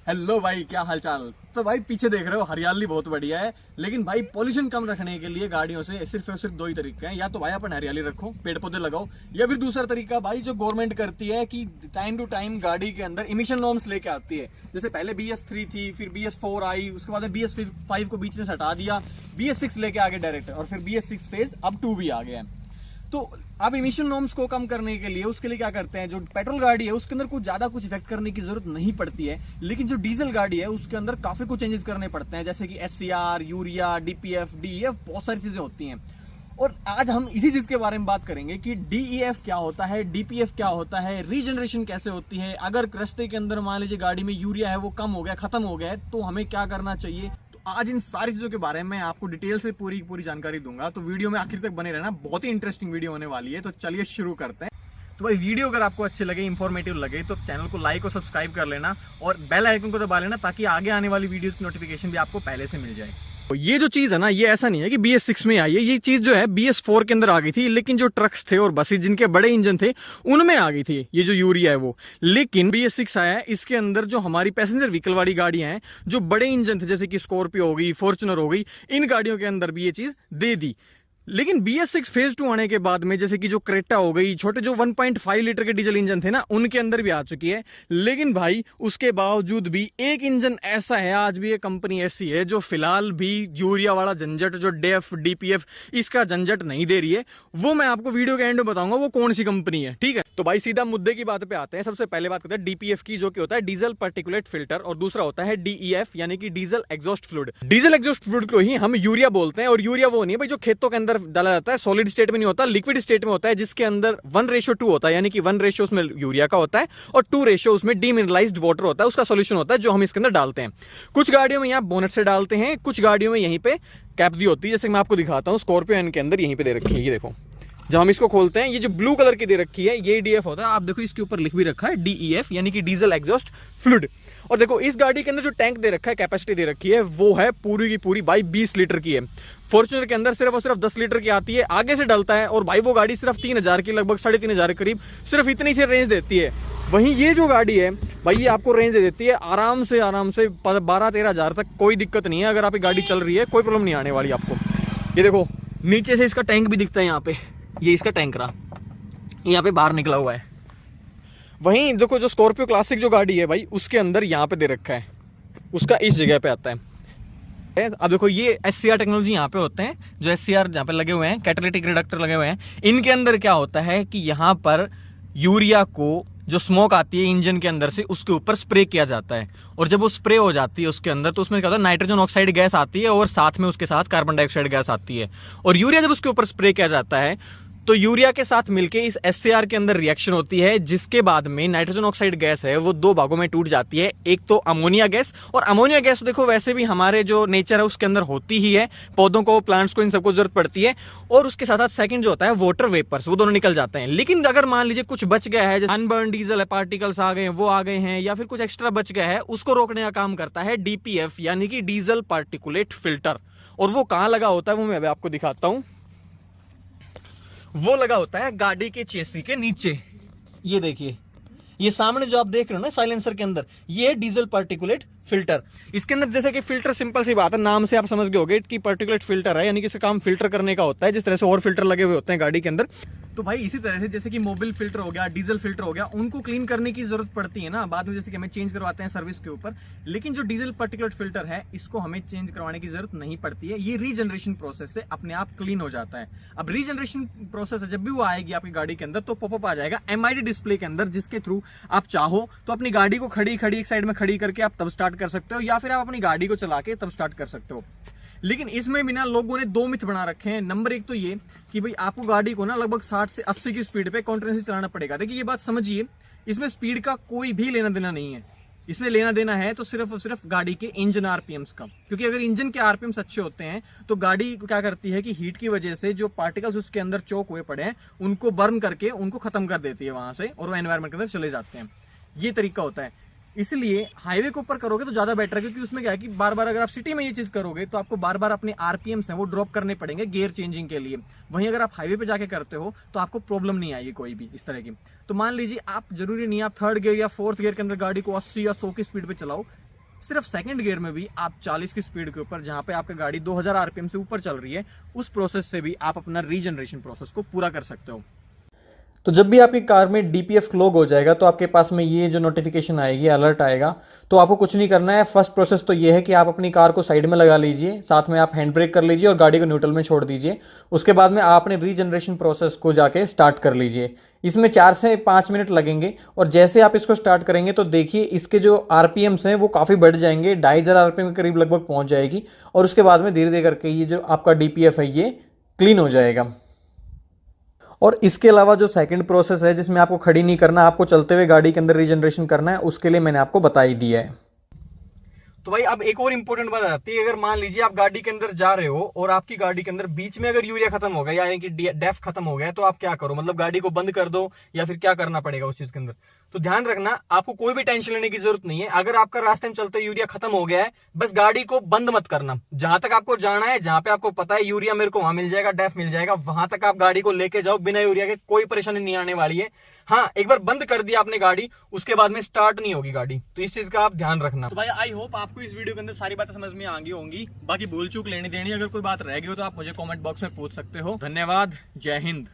Hello भाई, क्या हालचाल। तो भाई पीछे देख रहे हो हरियाली बहुत बढ़िया है, लेकिन भाई पॉल्यूशन कम रखने के लिए गाड़ियों से सिर्फ और सिर्फ दो ही तरीके हैं। या तो भाई अपन हरियाली रखो, पेड़ पौधे लगाओ, या फिर दूसरा तरीका भाई जो गवर्नमेंट करती है कि टाइम टू टाइम गाड़ी के अंदर इमिशन नॉर्म्स लेके आती है। जैसे पहले BS3 थी, फिर BS4 आई, उसके बाद BS5 को बीच में हटा दिया, BS6 लेके आगे डायरेक्ट, और फिर BS6 फेज अब 2 भी आ गया है। तो अब इमिशन नॉर्म्स को कम करने के लिए उसके लिए क्या करते हैं, जो पेट्रोल गाड़ी है उसके अंदर कुछ ज्यादा कुछ इफेक्ट करने की जरूरत नहीं पड़ती है, लेकिन जो डीजल गाड़ी है उसके अंदर काफी कुछ चेंजेस करने पड़ते हैं, जैसे कि SCR, यूरिया, DPF, DEF, बहुत सारी चीजें होती हैं। और आज हम इसी चीज के बारे में बात करेंगे कि DEF क्या होता है, DPF क्या होता है, रीजनरेशन कैसे होती है, अगर रास्ते के अंदर मान लीजिए गाड़ी में यूरिया है वो कम हो गया, खत्म हो गया है, तो हमें क्या करना चाहिए। आज इन सारी चीजों के बारे में आपको डिटेल से पूरी जानकारी दूंगा, तो वीडियो में आखिर तक बने रहना, बहुत ही इंटरेस्टिंग वीडियो होने वाली है। तो चलिए शुरू करते हैं। तो भाई वीडियो अगर आपको अच्छे लगे, इंफॉर्मेटिव लगे, तो चैनल को लाइक और सब्सक्राइब कर लेना और बेल आइकन को दबा लेना, ताकि आगे आने वाली वीडियोस की नोटिफिकेशन भी आपको पहले से मिल जाए। तो ये जो चीज है ना, ये ऐसा नहीं है कि BS6 में आई है, ये चीज जो है BS4 के अंदर आ गई थी, लेकिन जो ट्रक्स थे और बसेज जिनके बड़े इंजन थे उनमें आ गई थी ये जो यूरिया है वो। लेकिन BS6 आया है, इसके अंदर जो हमारी पैसेंजर व्हीकल वाली गाड़ियां हैं, जो बड़े इंजन थे जैसे कि स्कॉर्पियो हो गई, फॉर्च्यूनर हो गई, इन गाड़ियों के अंदर भी ये चीज दे दी। लेकिन BS6 फेज 2 आने के बाद में, जैसे कि जो क्रेटा हो गई, छोटे जो 1.5 लीटर के डीजल इंजन थे ना, उनके अंदर भी आ चुकी है। लेकिन भाई उसके बावजूद भी एक इंजन ऐसा है, आज भी ये कंपनी ऐसी है जो फिलहाल भी यूरिया वाला झंझट, जो DEF, DPF, इसका झंझट नहीं दे रही है। वो मैं आपको वीडियो के एंड में बताऊंगा वो कौन सी कंपनी है, ठीक है। तो भाई सीधा मुद्दे की बात पे आते हैं। सबसे पहले बात करते हैं DPF की, जो कि होता है डीजल पार्टिकुलेट फिल्टर, और दूसरा होता है DEF यानी कि diesel exhaust fluid. Diesel exhaust fluid को ही हम यूरिया बोलते हैं, और यूरिया वो नहीं है भाई जो खेतों के अंदर डाला जाता है, सॉलिड स्टेट में नहीं होता, लिक्विड स्टेट में होता है, जिसके अंदर 1:2 होता है, यानी कि 1 उसमें यूरिया का होता है और 2 उसमें डीमिनरलाइज्ड वाटर होता है, उसका सॉल्यूशन होता है, जो हम इसके अंदर डालते हैं। कुछ गाड़ियों में यहाँ बोनट से डालते हैं, कुछ गाड़ियों में यहीं पे कैप दी होती है, जैसे मैं आपको दिखाता हूँ। स्कॉर्पियो एन के अंदर यहीं पे दे रखी है, ये देखो। जब हम इसको खोलते हैं, ये जो ब्लू कलर की दे रखी है ये DEF होता है। आप देखो इसके ऊपर लिख भी रखा है DEF यानी कि डीजल एग्जॉस्ट फ्लूइड। और देखो इस गाड़ी के अंदर जो टैंक दे रखा है, कैपेसिटी दे रखी है, वो है पूरी की पूरी भाई 20 लीटर की है। फॉर्च्यूनर के अंदर सिर्फ और सिर्फ 10 लीटर की आती है, आगे से डलता है, और भाई वो गाड़ी सिर्फ 3000 की, लगभग 3500 के करीब सिर्फ इतनी सी रेंज देती है। वहीं ये जो गाड़ी है भाई, ये आपको रेंज दे देती है आराम से 12-13 हजार तक, कोई दिक्कत नहीं है। अगर आपकी गाड़ी चल रही है कोई प्रॉब्लम नहीं आने वाली आपको। ये देखो नीचे से इसका टैंक भी दिखता है, यहाँ पे ये इसका टैंक रहा, यहाँ पे बाहर निकला हुआ है। वहीं देखो जो स्कॉर्पियो क्लासिक जो गाड़ी है भाई, उसके अंदर यहाँ पे दे रखा है, उसका इस जगह पे आता है। अब देखो ये SCR टेक्नोलॉजी यहाँ पे होते हैं, जो SCR जहाँ पे लगे हुए हैं, कैटालिटिक रिडक्टर लगे हुए हैं। इनके अंदर क्या होता है कि यहाँ पर यूरिया को, जो स्मोक आती है इंजन के अंदर से, उसके ऊपर स्प्रे किया जाता है, और जब वो स्प्रे हो जाती है उसके अंदर, तो उसमें क्या होता है, नाइट्रोजन ऑक्साइड गैस आती है, और साथ में उसके साथ कार्बन डाइऑक्साइड गैस आती है। और यूरिया जब उसके ऊपर स्प्रे किया जाता है, तो यूरिया के साथ मिलके इस SCR के अंदर रिएक्शन होती है, जिसके बाद में नाइट्रोजन ऑक्साइड गैस है वो 2 भागों में टूट जाती है। एक तो अमोनिया गैस, और अमोनिया गैस देखो वैसे भी हमारे जो नेचर है उसके अंदर होती ही है, पौधों को, प्लांट्स को, इन सबको जरूरत पड़ती है। और उसके साथ साथ सेकंड जो होता है वाटर वेपर्स, वो दोनों निकल जाते हैं। लेकिन अगर मान लीजिए कुछ बच गया है, जैसे अनबर्न डीजल है, पार्टिकल्स आ गए हैं, वो आ गए हैं, या फिर कुछ एक्स्ट्रा बच गया है, उसको रोकने का काम करता है DPF यानी कि डीजल पार्टिकुलेट फिल्टर। और वो कहाँ लगा होता है वो मैं आपको दिखाता हूं। वो लगा होता है गाड़ी के चेसी के नीचे। ये देखिए, ये सामने जो आप देख रहे हो ना साइलेंसर के अंदर, ये डीजल पार्टिकुलेट फिल्टर। इसके अंदर जैसे कि फिल्टर, सिंपल सी बात है, नाम से आप समझ गए होगे कि पार्टिकुलेट फिल्टर है, यानी कि इसका काम फिल्टर करने का होता है, जिस तरह से और फिल्टर लगे हुए होते हैं गाड़ी के अंदर। तो भाई इसी तरह से जैसे कि मोबिल फिल्टर हो गया, डीजल फिल्टर हो गया, उनको क्लीन करने की जरूरत पड़ती है ना बाद में, जैसे कि हमें चेंज करवाते हैं सर्विस के ऊपर। लेकिन जो डीजल पार्टिकुलेट फिल्टर है, इसको हमें चेंज करवाने की जरूरत नहीं पड़ती है, ये रीजनरेशन प्रोसेस से अपने आप क्लीन हो जाता है। अब रीजनरेशन प्रोसेस जब भी वो आएगी आपकी गाड़ी के अंदर, तो पॉपअप आ जाएगा MID डिस्प्ले के अंदर, जिसके थ्रू आप चाहो तो अपनी गाड़ी को खड़ी एक साइड में खड़ी करके आप तब स्टार्ट कर सकते हो, या फिर आप अपनी गाड़ी को चला के तब स्टार्ट कर सकते हो। लेकिन इसमें भी ना लोगों ने 2 मिथ बना रखे हैं। नंबर 1 तो ये कि भाई आपको गाड़ी को ना लगभग 60 से 80 की स्पीड पे कॉन्टिन्यूसली चलाना पड़ेगा। देखिए ये बात समझिए, इसमें स्पीड का कोई भी लेना देना नहीं है। इसमें लेना देना है तो सिर्फ और सिर्फ गाड़ी के इंजन RPMs का, क्योंकि अगर इंजन के RPMs अच्छे होते हैं तो गाड़ी क्या करती है कि हीट की वजह से जो पार्टिकल्स उसके अंदर चोक हुए पड़े हैं उनको बर्न करके उनको खत्म कर देती है वहां से, और वो एनवायरमेंट के अंदर चले जाते हैं। ये तरीका होता है। इसलिए हाईवे के ऊपर करोगे तो ज्यादा बेटर है, क्योंकि उसमें क्या है कि बार बार अगर आप सिटी में ये चीज करोगे तो आपको बार बार अपने RPMs हैं वो ड्रॉप करने पड़ेंगे गियर चेंजिंग के लिए। वहीं अगर आप हाईवे पे जाके करते हो तो आपको प्रॉब्लम नहीं आएगी कोई भी इस तरह की। तो मान लीजिए आप, जरूरी नहीं आप 3rd गियर या 4th गियर के अंदर गाड़ी को 80 या 100 की स्पीड पे चलाओ, सिर्फ सेकंड गियर में भी आप 40 की स्पीड के ऊपर, जहां पे आपकी गाड़ी 2000 आरपीएम से ऊपर चल रही है, उस प्रोसेस से भी आप अपना रीजनरेशन प्रोसेस को पूरा कर सकते हो। तो जब भी आपकी कार में डीपीएफ क्लॉग हो जाएगा तो आपके पास में ये जो नोटिफिकेशन आएगी, अलर्ट आएगा, तो आपको कुछ नहीं करना है। फर्स्ट प्रोसेस तो ये है कि आप अपनी कार को साइड में लगा लीजिए, साथ में आप हैंड ब्रेक कर लीजिए और गाड़ी को न्यूट्रल में छोड़ दीजिए। उसके बाद में आप अपने रीजनरेशन प्रोसेस को जाके स्टार्ट कर लीजिए। इसमें 4 से 5 मिनट लगेंगे और जैसे आप इसको स्टार्ट करेंगे तो देखिए इसके जो आरपीएम्स हैं वो काफ़ी बढ़ जाएंगे, 2500 आरपीएम के करीब लगभग पहुंच जाएगी और उसके बाद में धीरे धीरे करके ये जो आपका डीपीएफ है ये क्लीन हो जाएगा। और इसके अलावा जो सेकंड प्रोसेस है जिसमें आपको खड़ी नहीं करना, आपको चलते हुए गाड़ी के अंदर रीजनरेशन करना है, उसके लिए मैंने आपको बता ही दिया है। तो भाई अब एक और इंपॉर्टेंट बात आती है, अगर मान लीजिए आप गाड़ी के अंदर जा रहे हो और आपकी गाड़ी के अंदर बीच में अगर यूरिया खत्म हो गया, यानी कि डेफ खत्म हो गया, तो आप क्या करो, मतलब गाड़ी को बंद कर दो या फिर क्या करना पड़ेगा उस चीज के अंदर। तो ध्यान रखना, आपको कोई भी टेंशन लेने की जरूरत नहीं है। अगर आपका रास्ते में चलते यूरिया खत्म हो गया है, बस गाड़ी को बंद मत करना। जहां तक आपको जाना है, जहां पे आपको पता है यूरिया मेरे को वहां मिल जाएगा, डेफ मिल जाएगा, वहां तक आप गाड़ी को लेके जाओ, बिना यूरिया के कोई परेशानी नहीं आने वाली है। हाँ, एक बार बंद कर दिया आपने गाड़ी, उसके बाद में स्टार्ट नहीं होगी गाड़ी, तो इस चीज का आप ध्यान रखना। तो भाई आई होप आपको इस वीडियो के अंदर सारी बातें समझ में आ गई होंगी। बाकी भूल चूक लेनी देनी, अगर कोई बात रह गई हो तो आप मुझे कमेंट बॉक्स में पूछ सकते हो। धन्यवाद, जय हिंद।